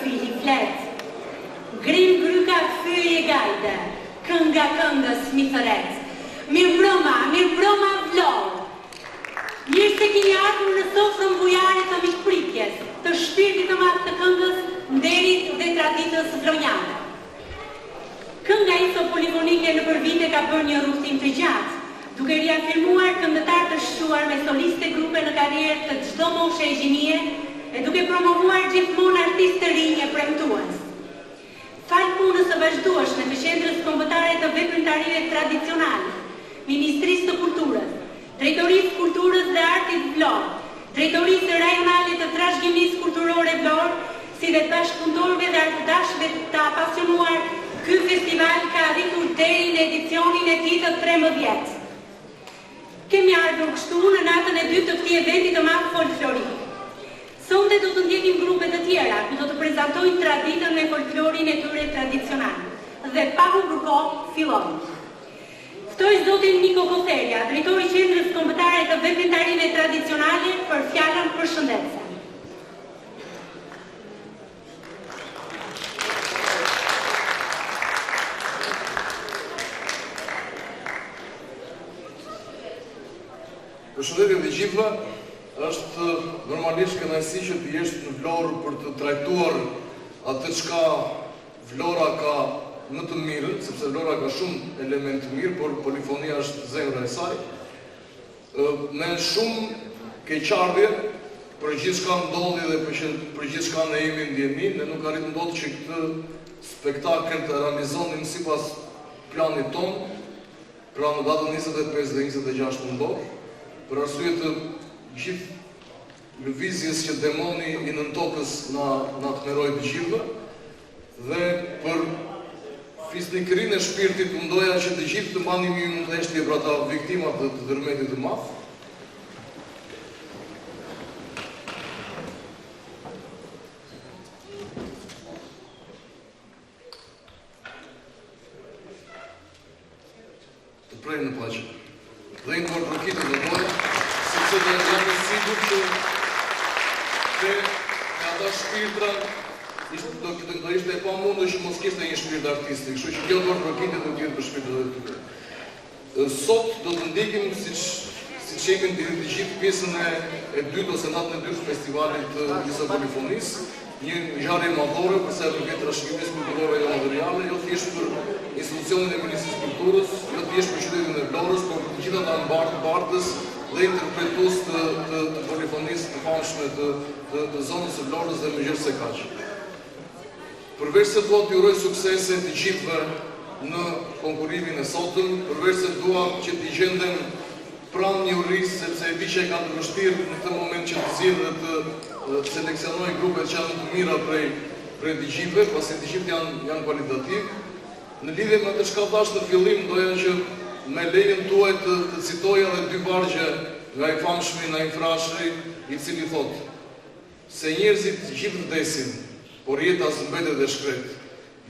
fili flet. Grim gryka këthyje gajde, kënga këngës mi thëret. Mirë broma vlorë. Mirë se kini ardhur në sofrën bujare të mikpritjes, të shpirtit të madh të këngës, nderit dhe traditës vlonjane. Kënga iso polifonike në përvite ka bërë një rrugtim të gjatë, duke riafirmuar këngëtar të shquar me soliste grupe në karrierë të çdo moshe e gjinie e duke promovuar gjithmonë artistë të rinj e premtues. Fal punës së vazhdueshme të Qendrës Kombëtare të Veprimtarive Tradicionale, Ministrisë të Kulturës, Drejtorisë Kulturës dhe Artit Vlorë, Drejtorisë Rajonale të Trashëgimisë Kulturore Vlorë, si dhe bashkëpunëtorëve dhe artëdashëve të apasionuar, ky festival ka arritur deri në edicionin e tij të 13. Kemi ardhur kështu në natën e dytë të këtij eventi të madh folklorik. Sonte do të ndjekim grupe të tjera që do të prezantojnë traditën me folklorin e tyre tradicional. Dhe pa humbur kohë, fillojmë. Ftoj zotin Niko Kotheria, drejtori i Qendrës Kombëtare të Veprimtarive Tradicionale, për fjalën përshëndetëse. Përshëndetje të gjithëve, është normalisht kënaqësi që të jesh në Vlorë për të trajtuar atë çka Vlora ka më të mirë, sepse Vlora ka shumë elemente të mirë, por polifonia është zemra e saj. Me shumë keqardhje për gjithçka ndodhi dhe për gjithçka ne jemi ndjeni, ne nuk arritëm dot që këtë spektakël të realizonim sipas planit ton, pra në datën 25 dhe 26 nëntor, për arsye të gjithë lëvizjes që demoni i nëntokës na tmerroi të gjithëve, dhe për fisnikërinë e shpirtit mundoja që të gjithë të mbani një ndështje për ata viktimat të tërmetit të madh. Të prej në paqe. Dhe në mërë rëkitë në dojë, sepse dhe jam e sigur që ata shpirtra do ishte e pa mundë që mos kishte një shpirt artistik, kështu që kjo dorë rëkitë do t'jetë për shpirtrat e tyre. Sot do të ndikim si që jemi të gjithë pjesën e dytë ose natën e dytë festivalit të disa polifonisë, një ngjarje madhore për sa i përket trashëgimisë kulturore dhe materiale, jo thjesht për institucionin e Ministrisë së Kulturës, jo thjesht për qytetin e Vlorës, por për të gjithë ata mbartës dhe interpretues të polifonisë të famshme të zonës së Vlorës dhe më se kaq. Përveç se dua t'ju uroj suksese të gjithëve në konkurimin e sotëm, përveç se dua që t'i gjenden pranë një urisë, sepse e di që e ka të vështirë në këtë moment që të zgjidhë dhe të seleksionoj grupet që janë të mira prej të gjithëve, pasi të gjithë janë kualitativ. Në lidhje me të çka thash në fillim, doja që me lejen tuaj të citoj edhe dy vargje nga i famshmi Naim Frashëri, i cili thotë: se njerëzit gjithë vdesin, por jeta mbetet e shkret.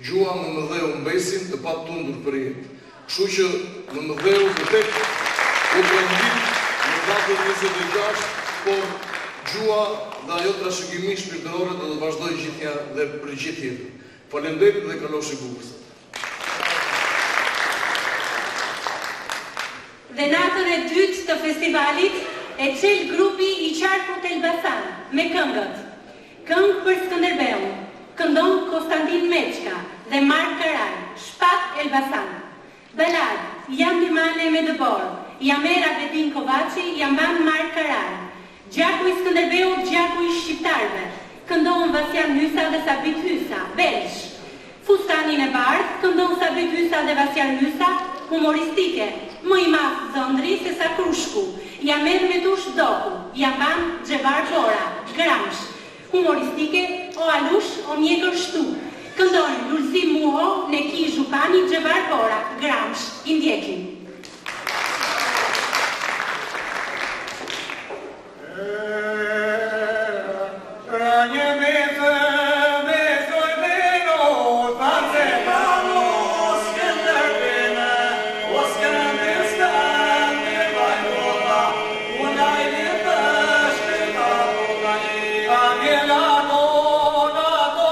Gjua më mëdheu mbesin të pa tundur për jetë. Kështu që më mëdheu vërtet u përmbit në datën 26, por gjua dhe ajo trashëgimi shpirtërore do të vazhdoj gjithnjë dhe për gjithë jetën. Faleminderit dhe kalofshi bukur. Dhe natën e dytë të festivalit e çel grupi i Qarkut Elbasan me këngët. Këngë për Skënderbeun, këndon Konstantin Meçka dhe Mark Karaj, Shpat Elbasan. Balad, Jam Dimane me Dëbor, Jamera Betin Kovaci, Jamban Mark Karaj. Gjaku i Skënderbeut, gjaku i shqiptarëve, këndon Vasjan Hysa dhe Sabit Hysa, Belsh. Fustanin e bardh, këndon Sabit Hysa dhe Vasjan Hysa, humoristike, më i madh zëndri se sa Krushku. Jamer me tush Doku, Jamban Xhevar Bora, Gramsh. Humoristike, o Alush, o Mjekër Shtu. Këndon Lulzim Muho, Neki Zhupani, Xhevar Bora, Gramsh, i ndjekim. Angela, no, no, no,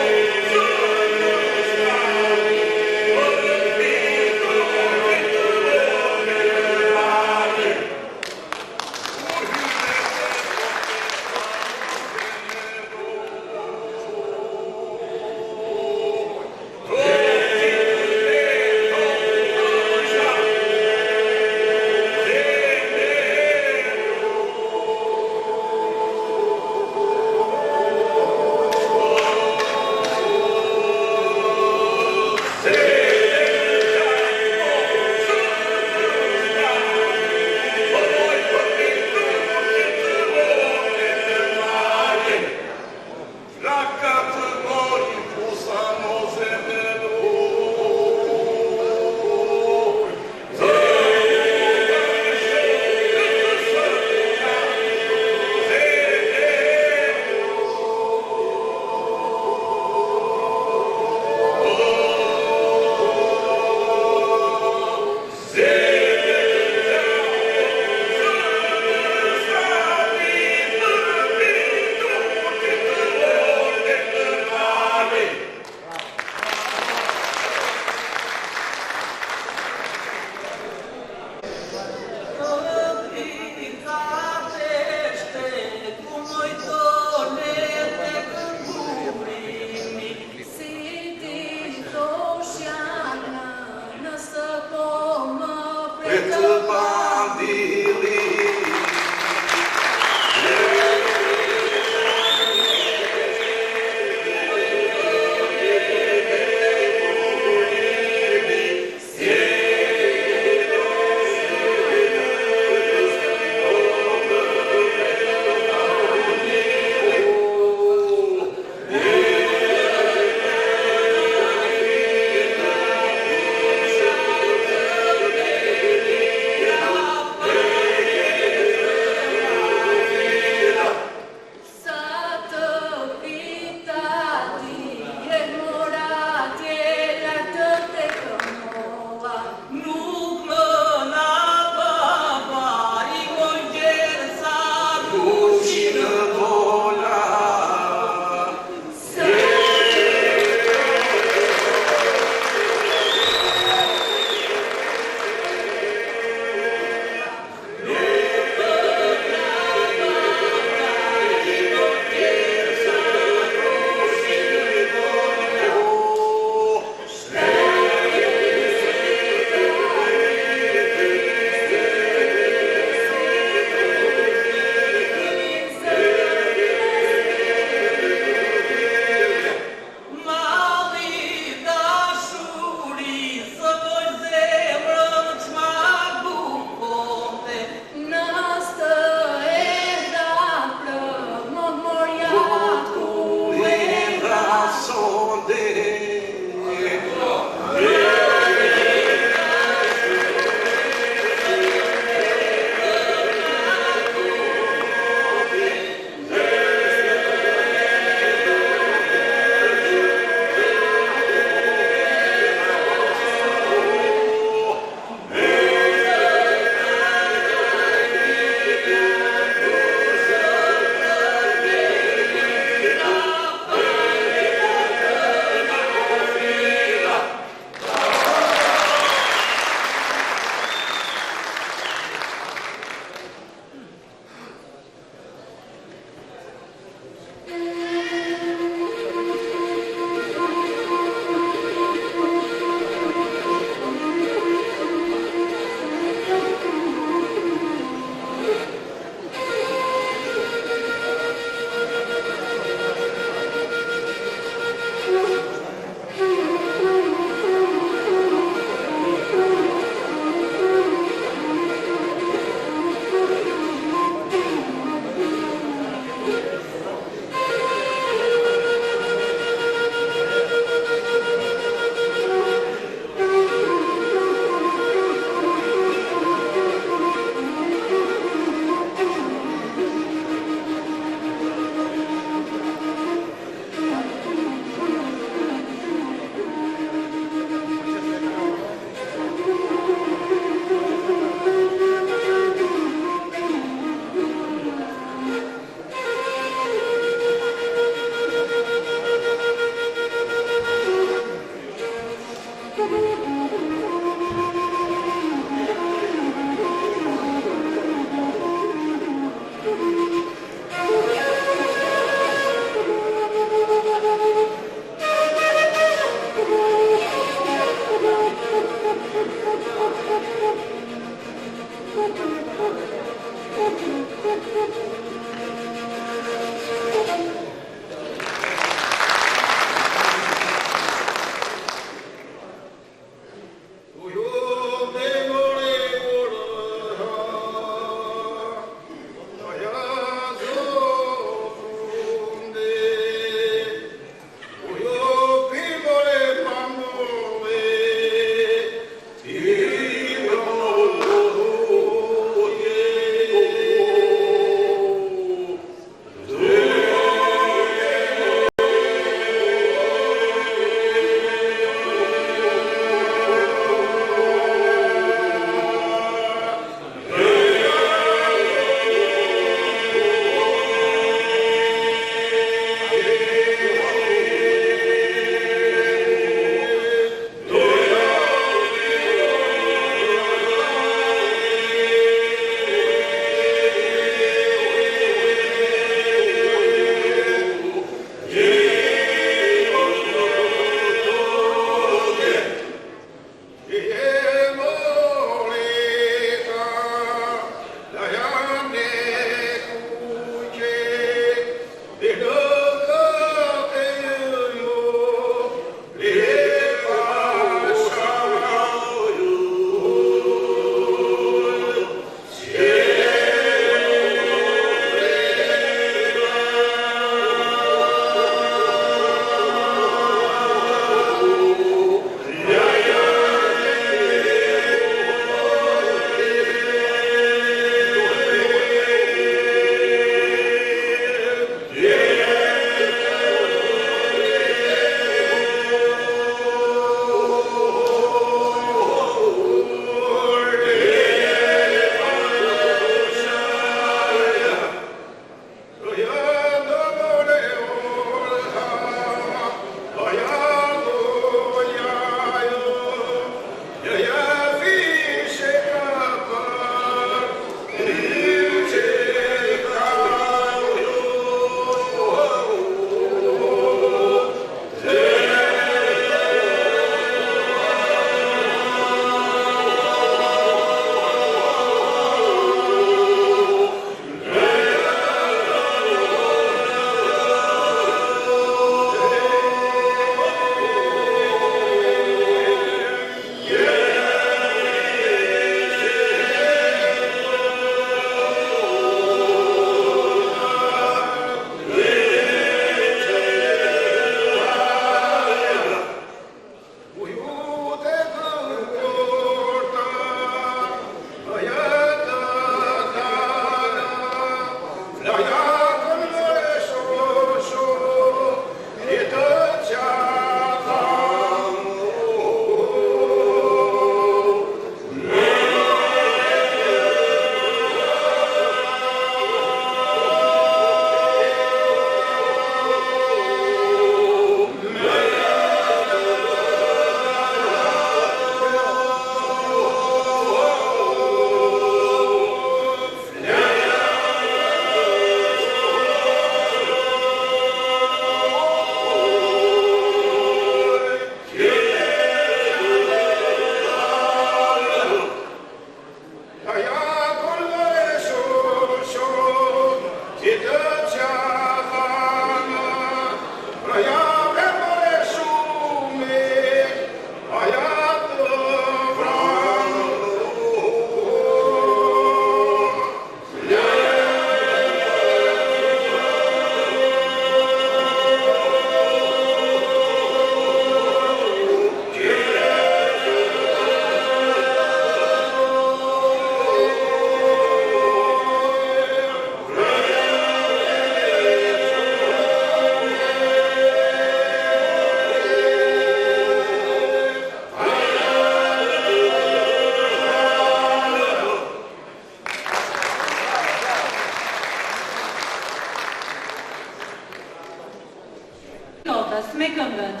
botës me këngët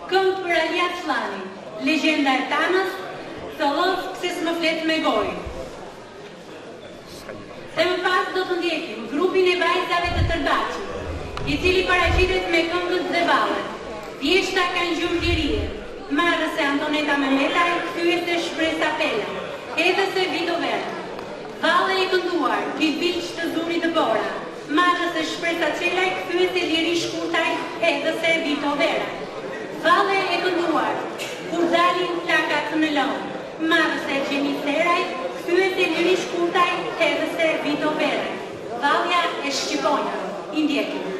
Këngë për Alia Çllani, Legjenda e Tanës, Thëllës pse s'më flet me gojë. Se më pas do të ndjekim grupin e vajzave të Tërbaqit, i cili paraqitet me këngën dhe vallet. Pjeshta ka ngjyrë lirie, marrëse Antoneta Mehmeta, kthyese Shpresa Pela, hedhëse Vito Vera. Valle e kënduar, Bibilç të Zuri të Bora, marrëse Shpresa Çelaj, kthyese Liri Shkurtaj, hedhëse Vito Vera. Valle e kënduar, Kur dalin plakat në lëng, marrëse Gjeni Seraj, kthyese Liri Shkurtaj, hedhëse Vito Vera. Vallja e Shqiponja, i ndjekim.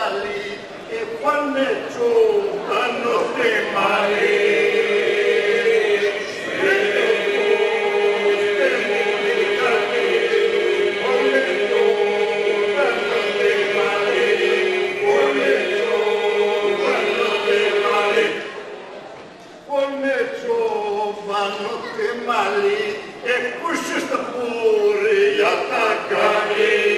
mali e quando giocano te mali. Mali e puxa sta pure attaccare.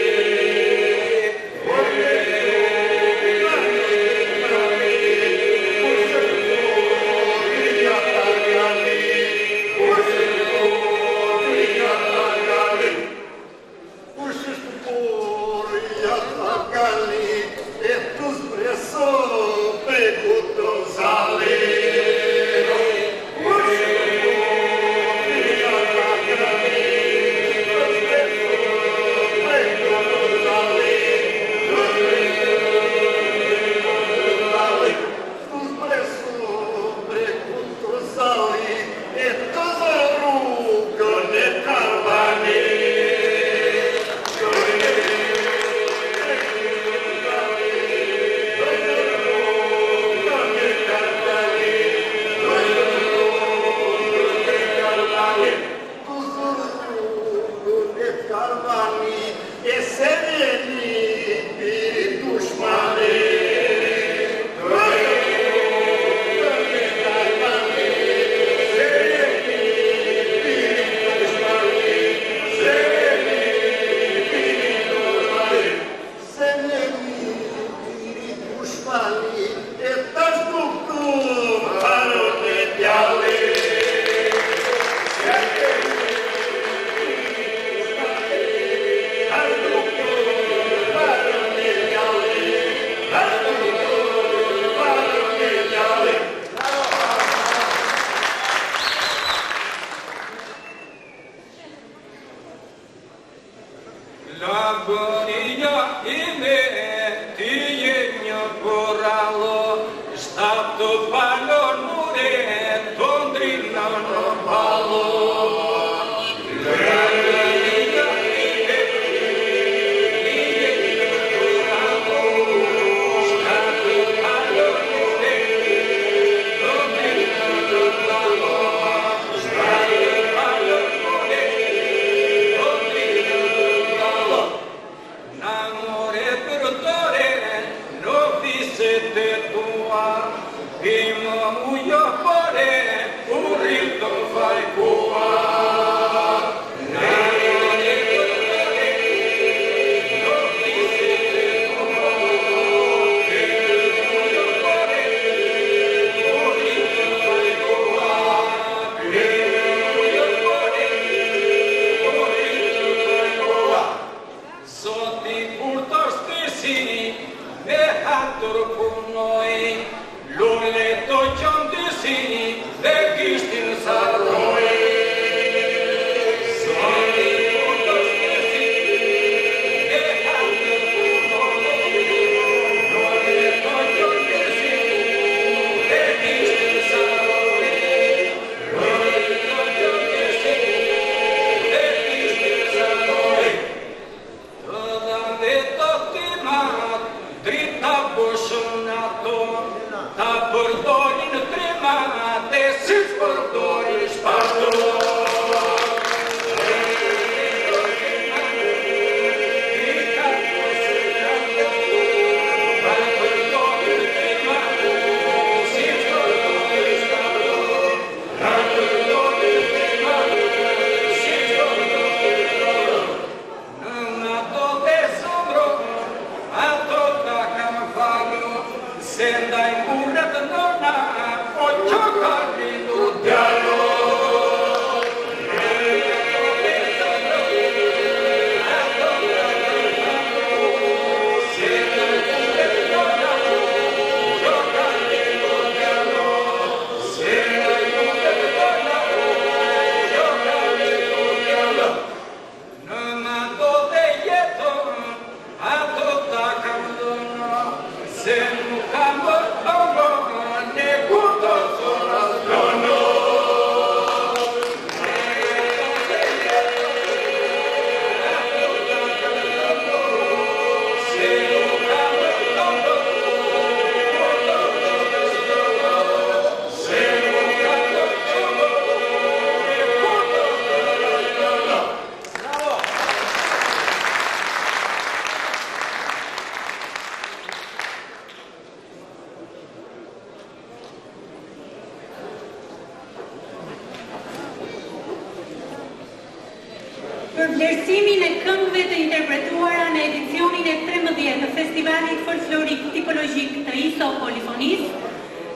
Vlerësimin e këngëve të interpretuara në edicionin e 13 të Festivalit Folklorik Tipologjik të ISO Polifonis,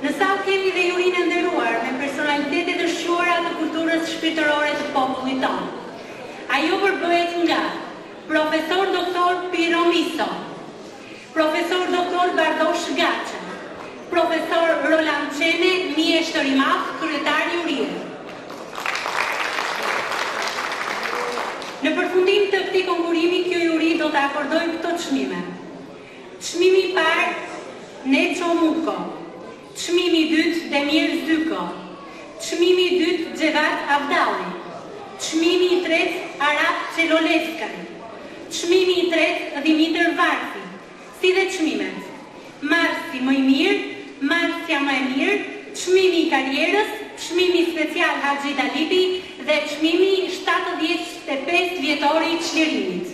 në sallë kemi dhe jurinë e nderuar me personalitetet të shquara të kulturës shpirtërore të popullit tonë. Ajo përbëhet nga Profesor Dr. Piro Miso, Profesor Dr. Bardosh Gaça, Profesor Roland Qene, mjeshtër i madh, kryetar jurie. Në përfundim të këtij konkurimi, kjo juri do të akordoj këto çmime. Çmimi i parë Neço Muko, çmimi i dytë Demir Zyko, çmimi i dytë Xhevat Avdalli, çmimi i tretë Arap Çeloleskaj, çmimi i tretë Dimitër Varfi, si dhe çmimet Marsi më i mirë, Marsja më e mirë, çmimi i karrierës, çmimi special Haxhi Dalipi dhe çmimi 75 vjetori i çlirimit.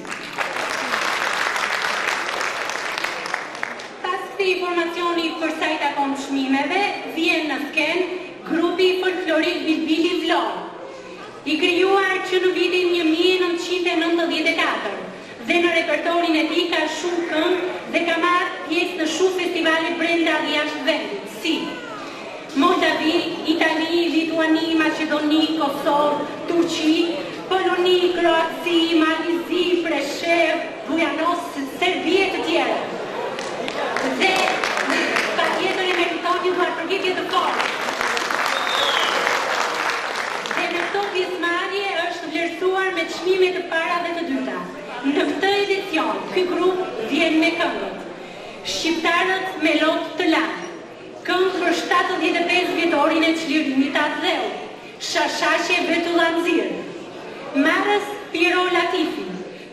Pas këtij informacioni për sa i takon çmimeve, vjen në skenë grupi folklorik Bilbili Vlorë, i krijuar që në vitin 1994 dhe në repertorin e tij ka shumë këngë dhe ka marrë pjesë në shumë festivale brenda dhe jashtë vendit, si Moldavi, Itali, Lituani, Maqedoni, Kosovë, Turqi, Poloni, Kroaci, Malizi, Preshev, Bujanos, Serbi e të tjera. Dhe patjetër e meritoni duar përgjigje të fortë. Dhe në këto pjesëmarrje është vlerësuar me çmime të para dhe të dyta. Në këtë edicion, ky grup vjen me këngët Shqiptarët me lot të lartë, këngë për 75 vjetorin e çlirimit të Atheu, Shashashe Betullazir, marrës Piro Latifi,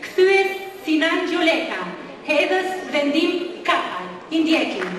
kthyes Sinan Gjoleka, hedhës Vendim Kapaj. I ndjekim.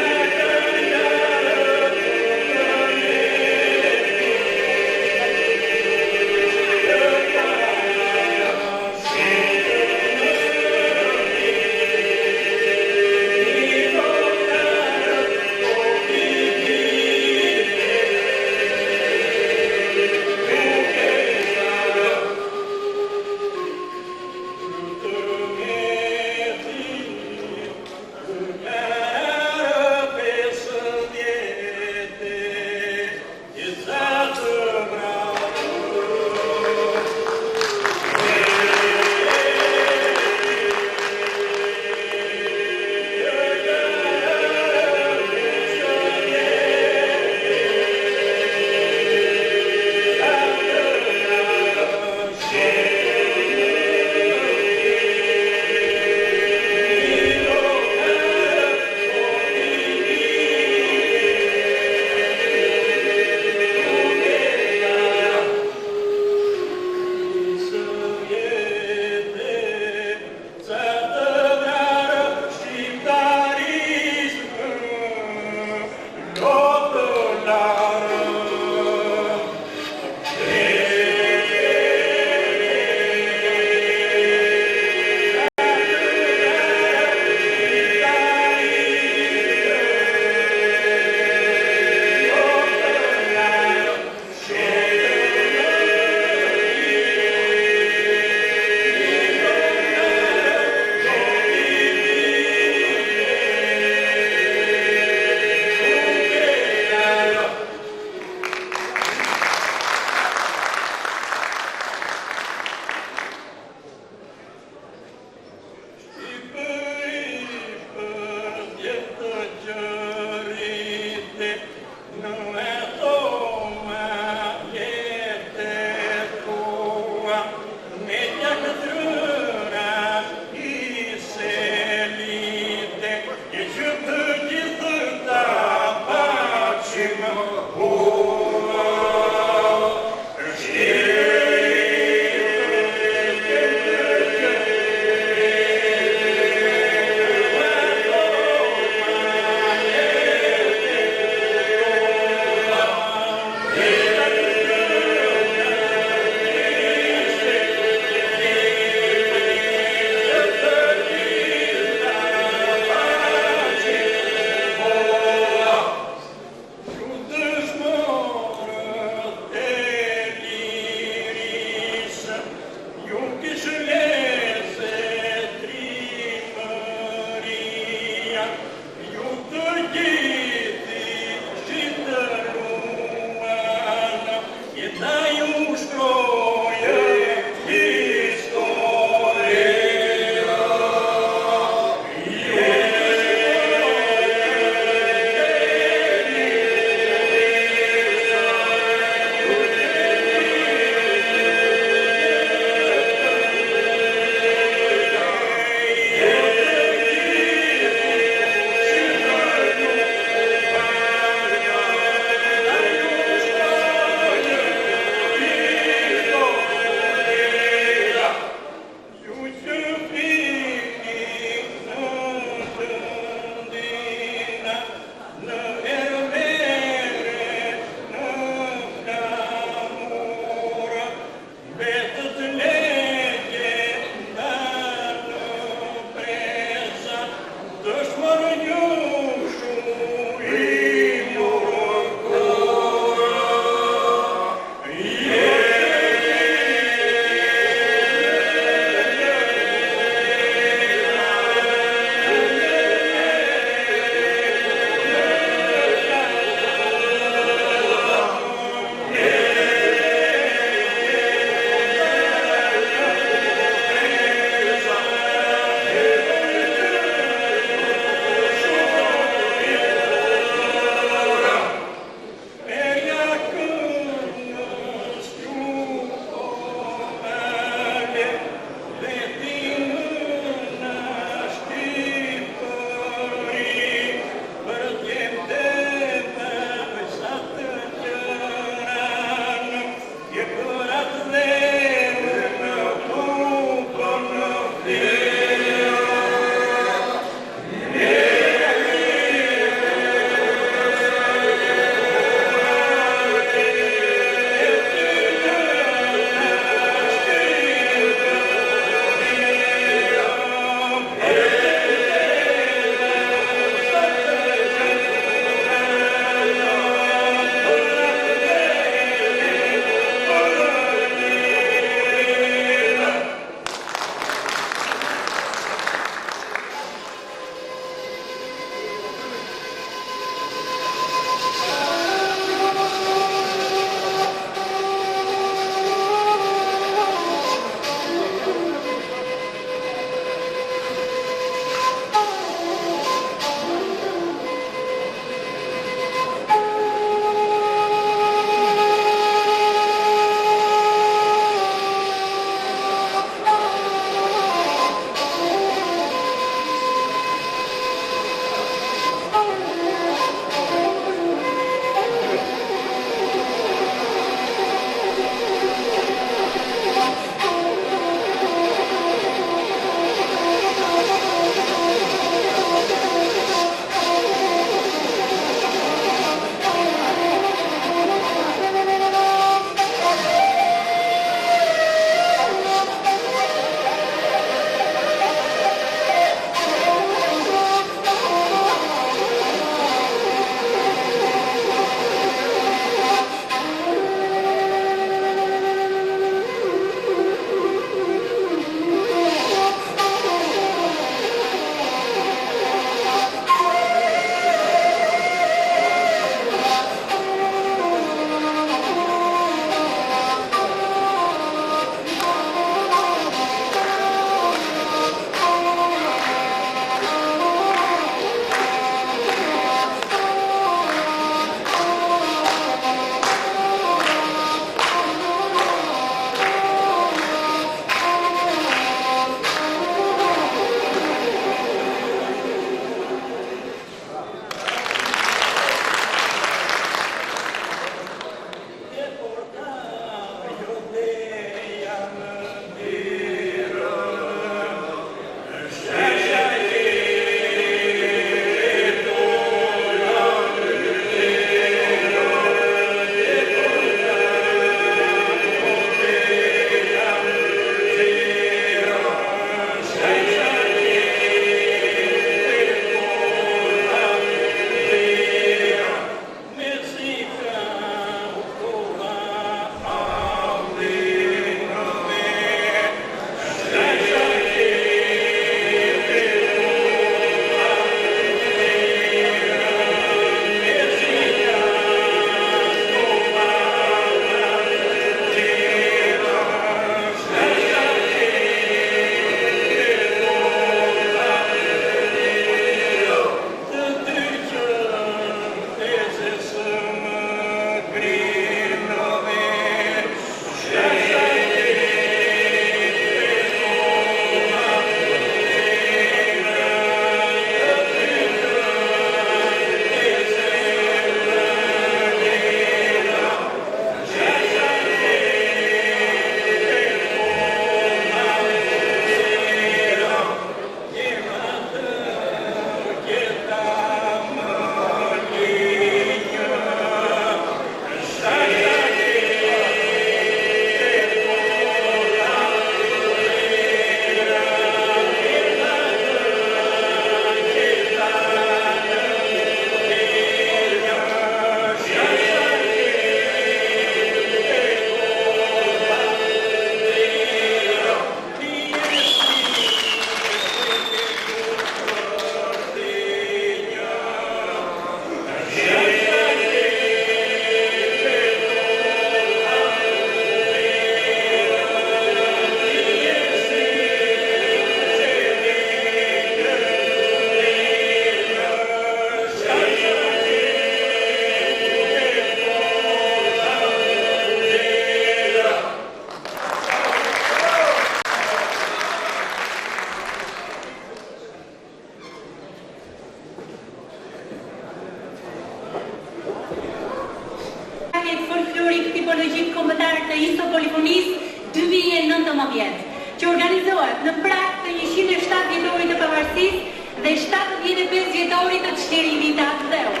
2019, që organizohet në prag të 107 vjetorit të pavarësisë dhe 75 vjetorit të çlirimit të atëdheut.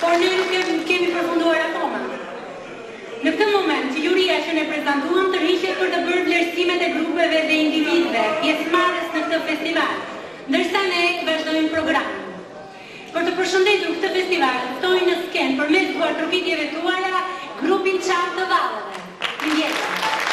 Por ne nuk kemi përfunduar akoma. Në këtë moment, juria që ne prezantuam tërhiqet për të bërë vlerësimet e grupeve dhe individëve pjesëmarrës në këtë festival, ndërsa ne vazhdojmë programin. Për të përshëndetur këtë festival, ftojnë në skenë përmes trokitjeve tuaja grupin Çam të Vallëve. Mirëmëngjes.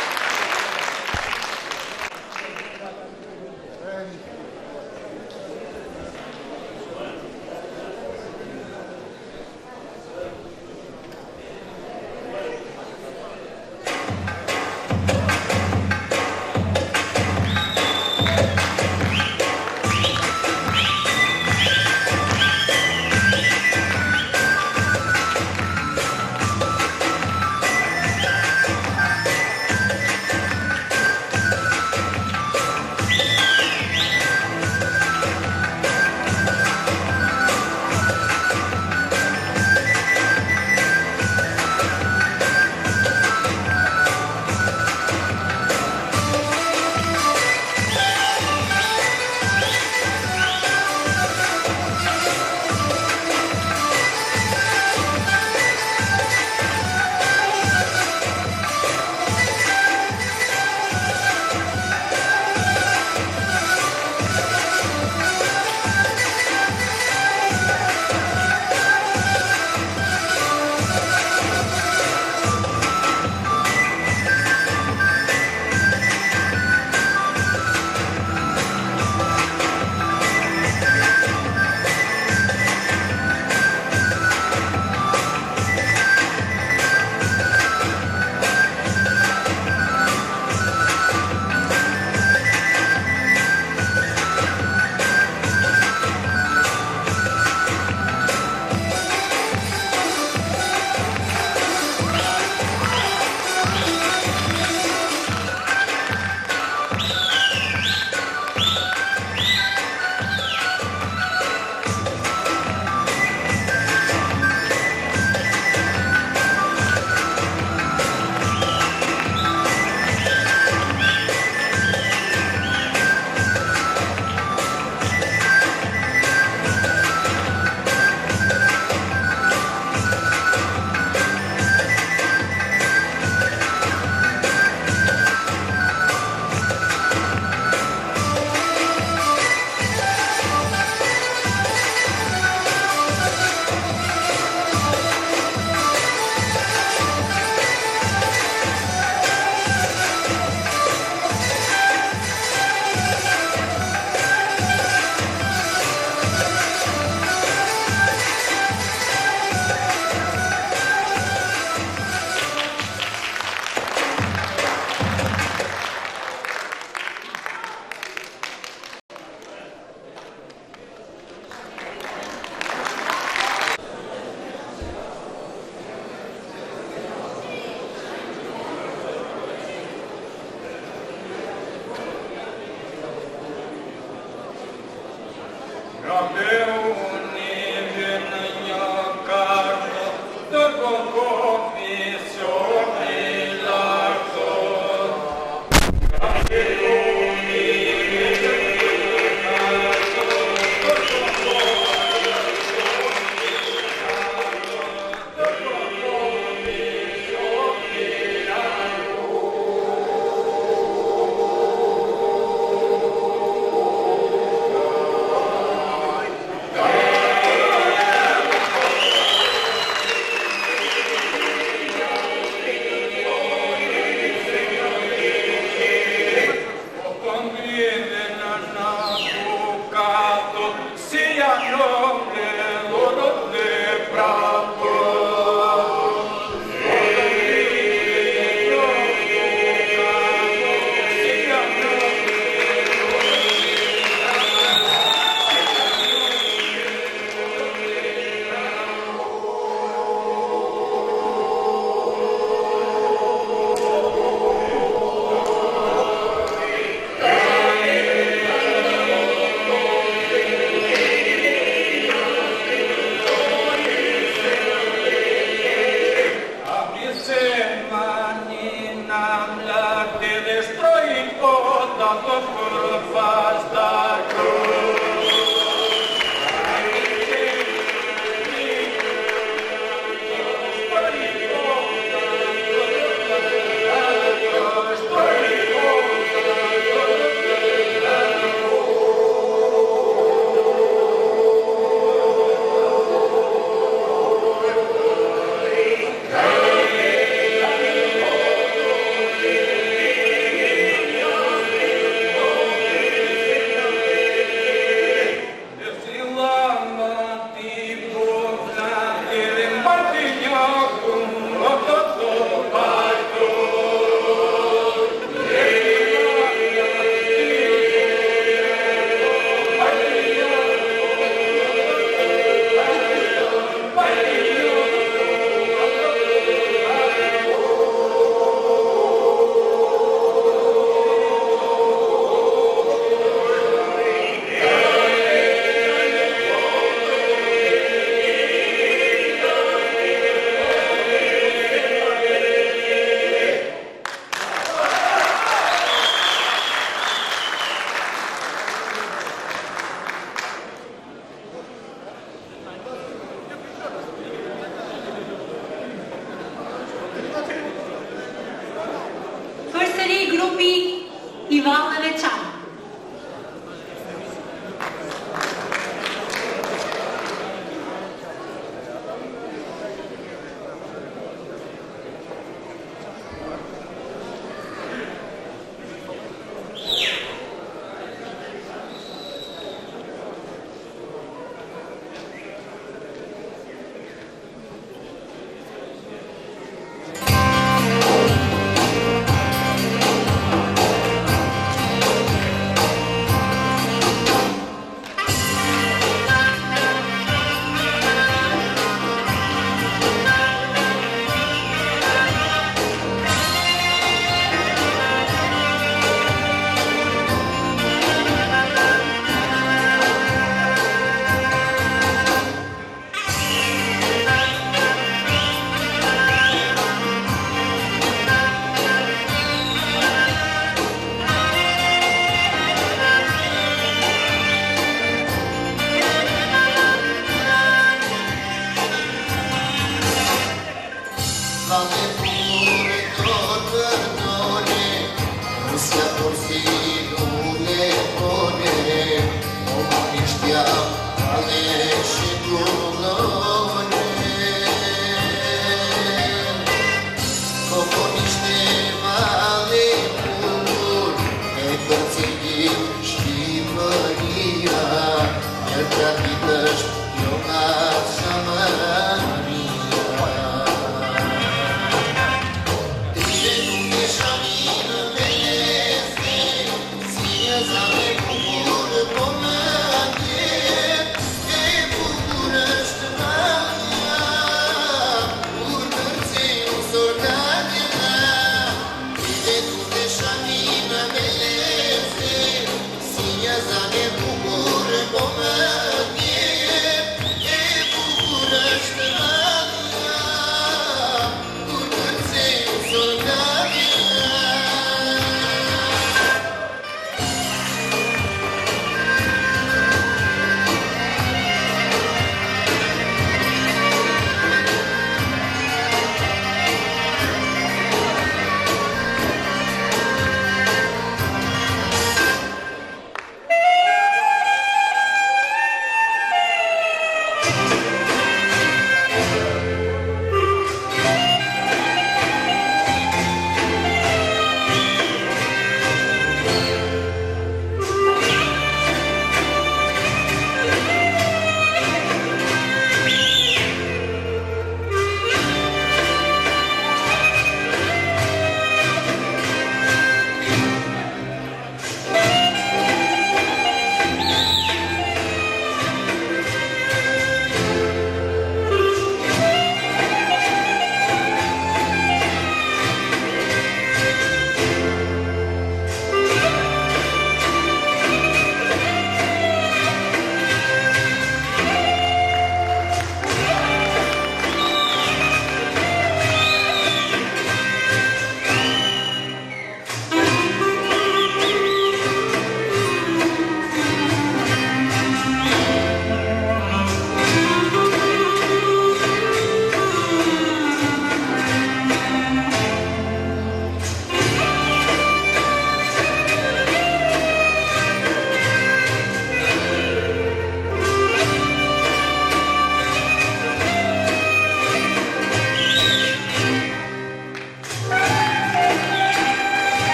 am lacte destruit odată fără fața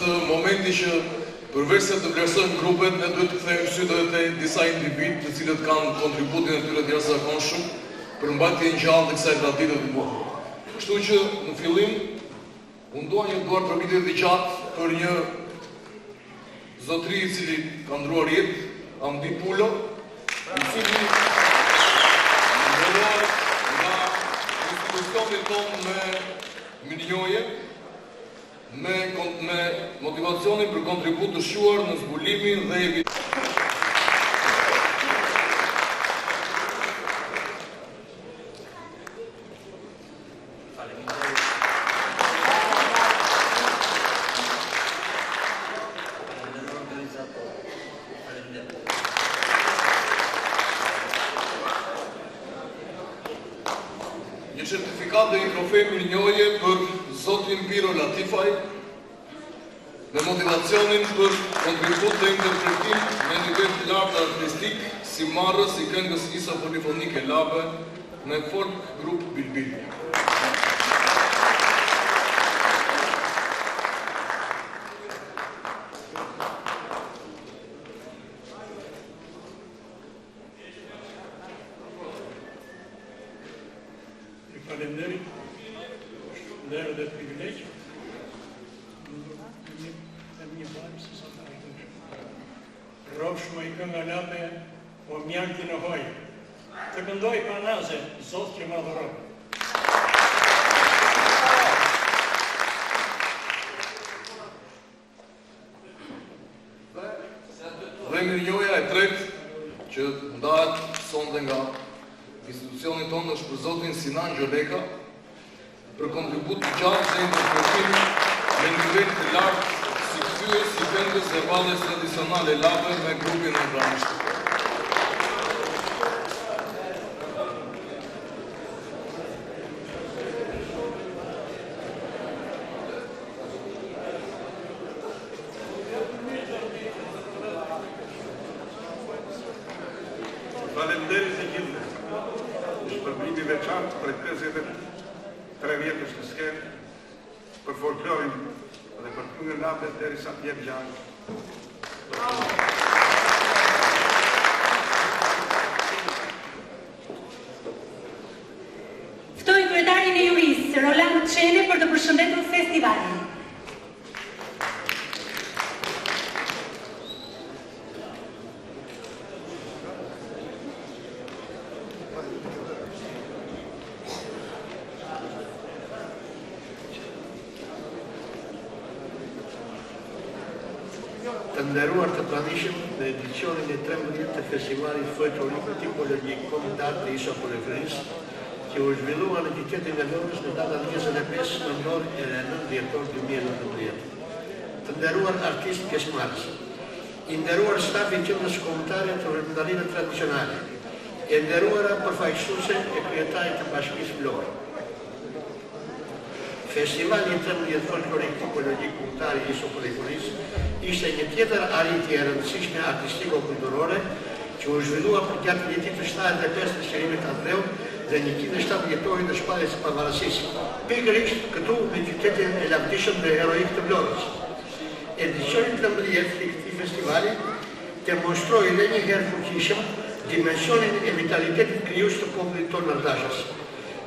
është momenti që përveç se të vlerësojmë grupet, ne duhet të kthejmë sytë edhe te disa individ të cilët kanë kontributin e tyre të jashtëzakonshëm për mbajtjen e gjallë të kësaj tradite të bukur. Kështu që në fillim unë dua një duar përmbajtje të gjatë për një zotëri i cili ka ndruar jetë, Amdi Pulo, i cili ndëruar nga institucionin tonë me mirënjohje, me motivacionin për kontribut të shuar në zbulimin dhe evitimin. Një certifikat dhe një trofej mirënjohje për Zotin Biro Latifaj me motivacionin për kontribut dhe interpretim me nivel të lartë artistik si marrës i këngës Isa Polifonike Labe me folk grup Bilbil. Faleminderit, nderë dhe privilegj. Një barë se sa të rëtëshë. Rovsh më i kënga lape, o mjalti në hoj. Të këndoj panaze, Zotë që më adhuroj. Dhe mirënjohja e tretë që ndahet sonte nga institucionin tonë është për Zotin Sinan Gjoleka për kontribut të gjatë dhe interpretim me nivel të lartë si kthyes i këngës e valles tradicionale Labe me grupin e Vramisht. Faleminderit të gjithëve. Shpërblimi veçantë për 53 vjetësh të skenë, për folklorin dhe për këngën Labe derisa të jetë gjallë. Ftoj kryetarin e jurisë, Roland Çene, për të përshëndetur festivalin. Të nderuar të pranishëm në edicionin e 13 të festivalit folklorik tipologjik kombinat të Isa Polifonis, që u zhvillua në qytetin e Lorës në datën 25 nëntor e 9 dhjetor 2019. Të nderuar artistë pjesëmarrës, i nderuar stafi i qendrës kombëtare të veprimtarive tradicionale, e nderuara përfaqësuese e kryetarit të Bashkisë Vlorë. Festivali 13 folklorik tipologjik kombëtar i Isa Polifonis ishte një tjetër arritje e rëndësishme artistiko-kulturore që u zhvillua për gjatë vitit të 75 të shërimit Andreut dhe 107 vjetorit të shpalljes së pavarësisë, pikërisht këtu në qytetin e lavdishëm dhe heroik të Vlorës. Edicioni 13 i këtij festivali demonstroi edhe një herë fuqishëm dimensionin e vitalitetit krijues të popullit tonë ardashës.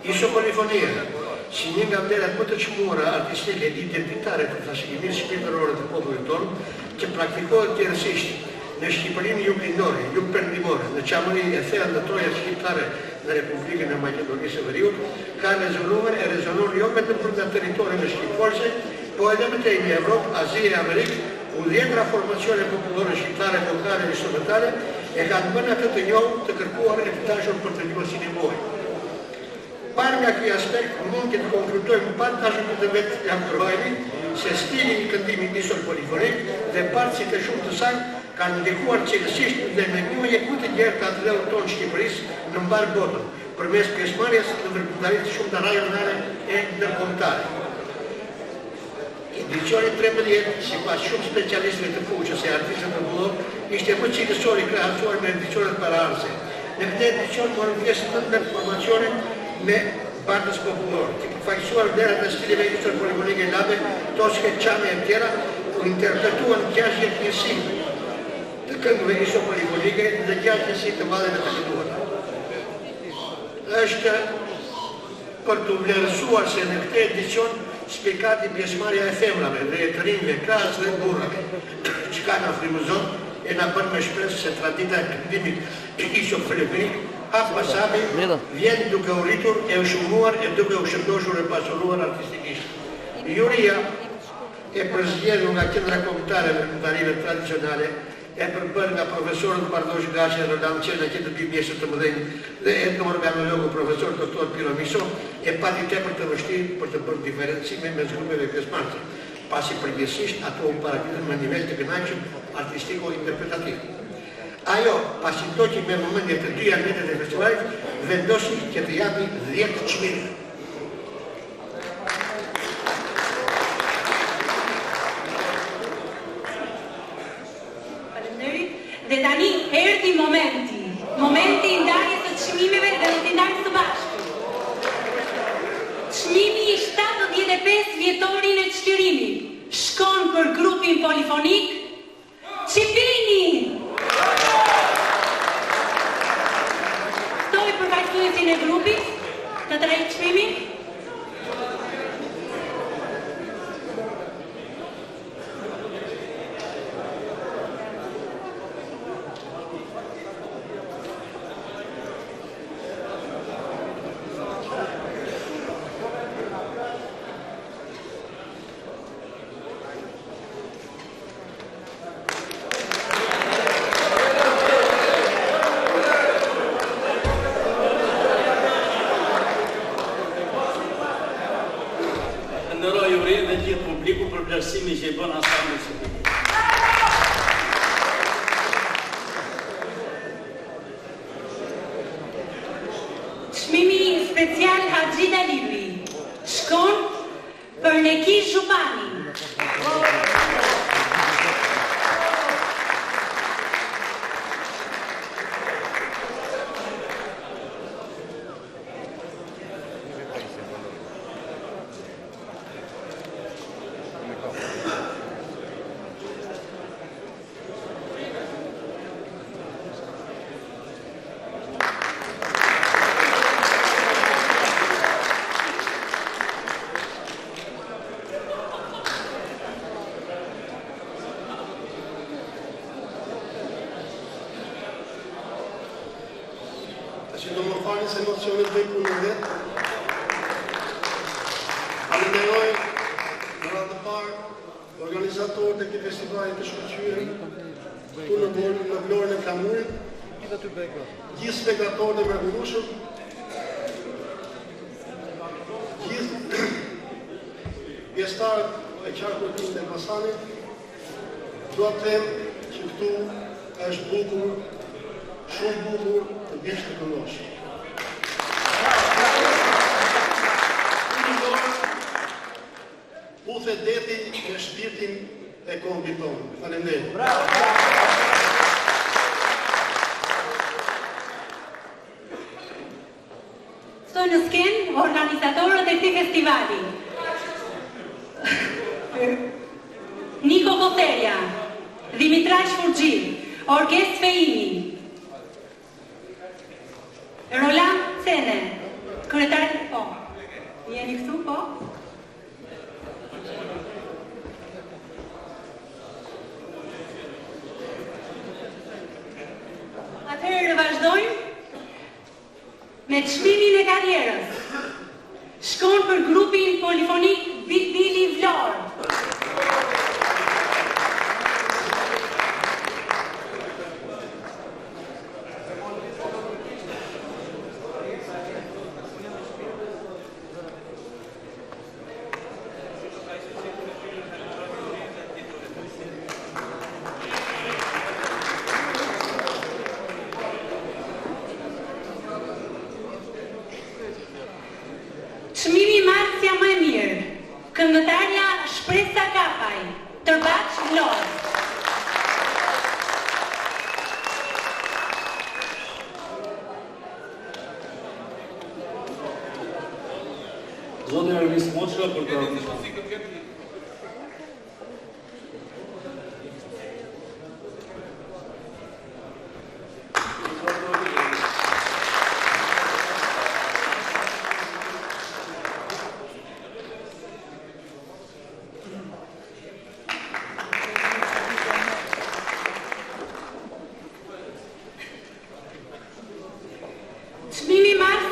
Isa Polifonia, si një nga vlerat më të çmuara artistike identitare të trashëgimisë shpirtërore të popullit tonë, që praktikohet tjerësisht në Shqipërinë juglindore, jugperëndimore, në qamërinë e thellë në trojat shqiptare në Republikën e Maqedonisë së Veriut, ka rezonuar e rezonon jo vetëm për nga territorën e shqiptarëse, po edhe më tej në Evropë, Azi e Amerikë, ku dhjetra formacione popullore shqiptare, lokale dhe shtetërore e kanë bënë atë të njohur, të kërkuar e të dashur për të njohësin e muaj. Parë nga këj aspekt, mund të konkludojmë pa dashur të vetë jam kërhojni se stili i këndimit Isa Polifonik dhe partësit e shumë të saj kanë ndikuar cilësisht dhe me njohje ku të gjerë të atleut tonë Shqipërisë në mbarë botën, përmes pjesëmarrjes në veprimtarit shumë të rajonale e ndërkombëtare. Edicioni 13, sipas shumë specialistëve të fuqës e artistëve të Vlorë, ishte më cilësor i krahasuar me edicionet paraardhëse. Në këtë edicion morën pjesë në ndër formacione me bandës popullore, të përfaqësuar vlerat e stileve Isa Polifonike Labe, Toshke, Çame e tjera, u interpretuan 60 njësi të këngëve iso polifonike dhe 6 njësi të madhe të kënduara. Është për të vlerësuar se në këtë edicion spikati pjesëmarrja e femrave dhe e të rinjve, krahas dhe burrave, çka na frymëzon e na bën me shpresë se tradita e këndimit iso polifonik pas pasami vjen duke u rritur e u shumuar e duke u shëndoshur e pasuruar artistikisht. Juria e përzgjedhur nga Qendra Kombëtare e Këngëtarive Tradicionale e përbërë nga profesorët Bardosh Gaçi e Roland Qena që të dy mjesët të mëdhenj dhe etnoorganologu profesor doktor Piro Miso e pati tepër të vështirë për të bërë diferencime mes grupeve pjesëmarrëse, pasi përgjithsisht ato u parakitën në nivel të kënaqshëm artistiko-interpretativ. Ajo, pasi do që me vëmendje të dy anëtet e festivalit, vendosi që të japi 10 çmime. Dhe tani erdhi momenti i ndarjes së çmimeve dhe do t'i ndajmë së bashku. Çmimi i 75 vjetorin e çlirimit shkon për grupin polifonik Çipini. Ftoj përfaqësuesin e grupit të drejtë çmimit. Që i bën ansambli Çipini. Çmimi special Haxhi Dalili shkon për Neki Zhupani. që do më falin se emocionet dhe i punë vetë. Falenderoj në ratë të parë organizatorët e këtij festivali të shkëlqyer këtu në Vlorën e Flamurit, gjithë spektatorët e mrekullueshëm, gjithë pjesëtarët e qarkullimit të Elbasanit. Dua të them që këtu është bukur, shumë bukur të bjesh të këndosh. Puthe deti në shpirtin e kombit tonë. Faleminderit. Ftoj në skenë organizatorët e këtij festivali. Niko Kotelia, Dimitraj Shfurgji, Orkest Feimi, Roland Cene, kryetari po. Jeni këtu po? Atëherë vazhdojmë me çmimin e karrierës. Shkon për grupin polifonik Bili Vlorë. Çmimi Marcia më e mirë, këngëtarja Shpresa Kapaj, Tërbaç Vlorë. Zoti Ervis Moçka për të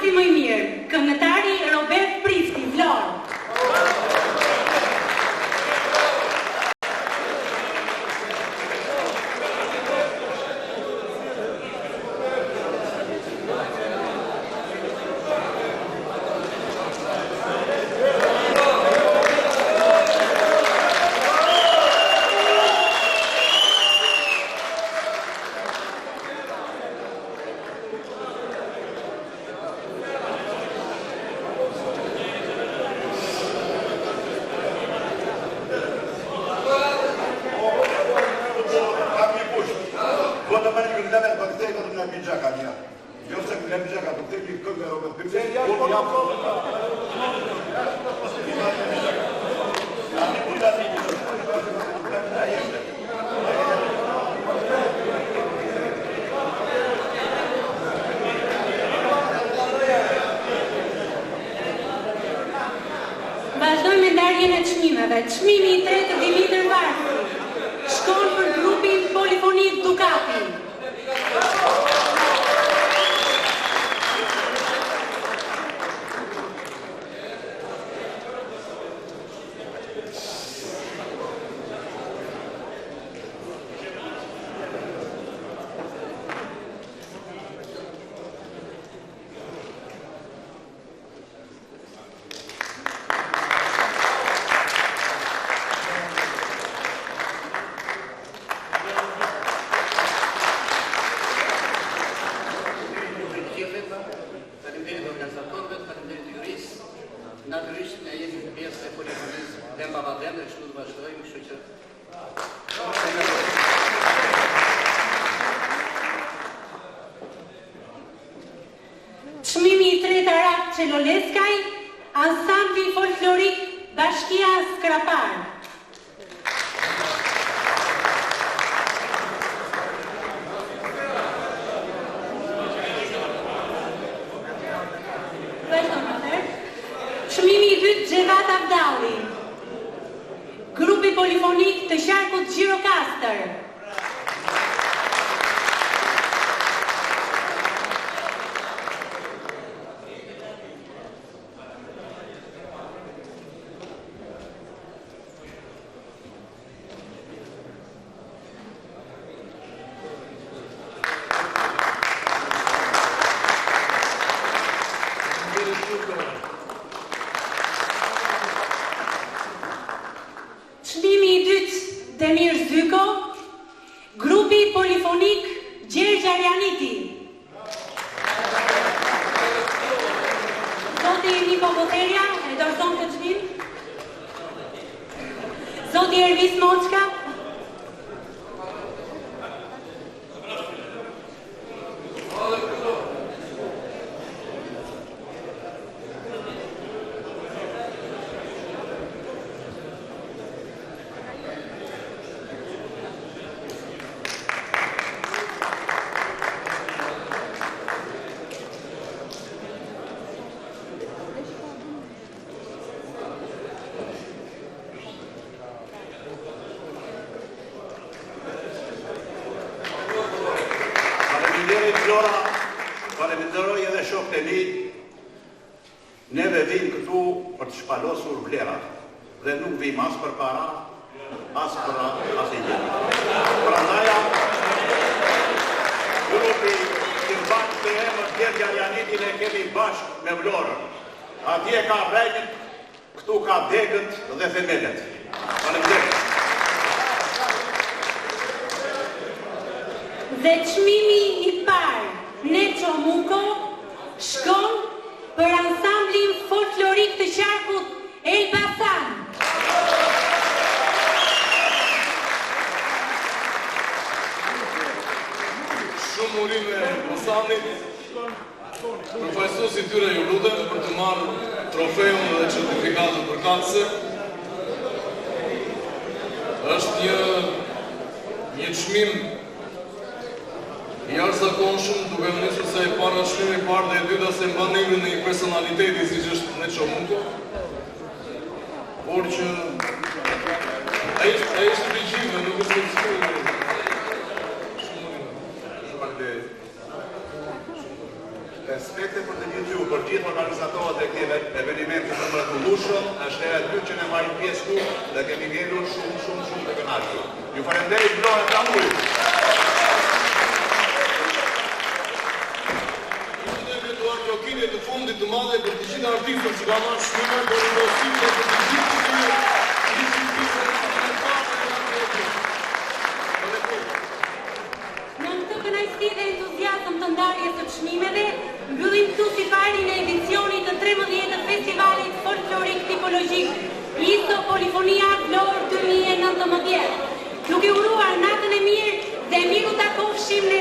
Performansi më i mirë, këngëtari Robert Prifti, Vlorë. Vazhdojmë me ndarjen e çmimeve. Çmimi i tretë të Dimitër Varku shkon për grupin polifonik Ducati. Natyrisht ne jemi në pjesë e polifonisë dhe mbavadem dhe kështu të vazhdojmë, kështu që Çmimi i tretë Arak Çeloleskaj, ansambli folklorik Bashkia Skrapar. Çmimi i dytë Xhevat Abdalli, grupi polifonik të qarkut Gjirokastër. Çmimi i dytë Demir Zyko, grupi polifonik Gjergj Arjaniti. Zoti Niko Boteria e dorëzon këtë çmim. Zoti Ervis Moçka. Falenderoj edhe shokët e mi, neve vim këtu për të shpalosur vlerat dhe nuk vim as për para, as për as e gjeni. Prandaja, grupi që bashkë të emër Gjergj Arjanitin e kemi bashkë me Vlorën. Atje ka rejnët, këtu ka degët dhe themelet. Falenderoj. Dhe çmimi i parë Neço Muko shkon për ansamblin folklorik të qarkut Elbasan. Shumë urim e Elbasanit, përfaqësuesit tyre ju lutem për të marrë trofeun dhe certifikatën përkatëse. Është një çmim i jashtëzakonshëm, duke më nisur se e para çmimi i parë dhe e dyta se mban emrin e një personaliteti siç është Neço Muko. Por që ai është regjime, nuk është ekskluziv. Shumë respekte për të gjithë ju, për gjithë organizatorët e këtij eventi të mrekullueshëm, është hera e dytë që ne marrim pjesë këtu dhe kemi ngellur shumë të kënaqur. Ju falenderoj vlorën e Flamurit. Trokinë të fundit të madhe për të gjithë artistët që kanë marrë shkime për ndosime për të gjithë të Në këtë kënaqësi dhe entuziazëm të ndarjes së çmimeve, mbyllim këtu siparin e edicionit të 13 festivalit folklorik tipologjik ISO Polifonia Vlorë 2019. Duke uruar natën e mirë dhe miru takofshim në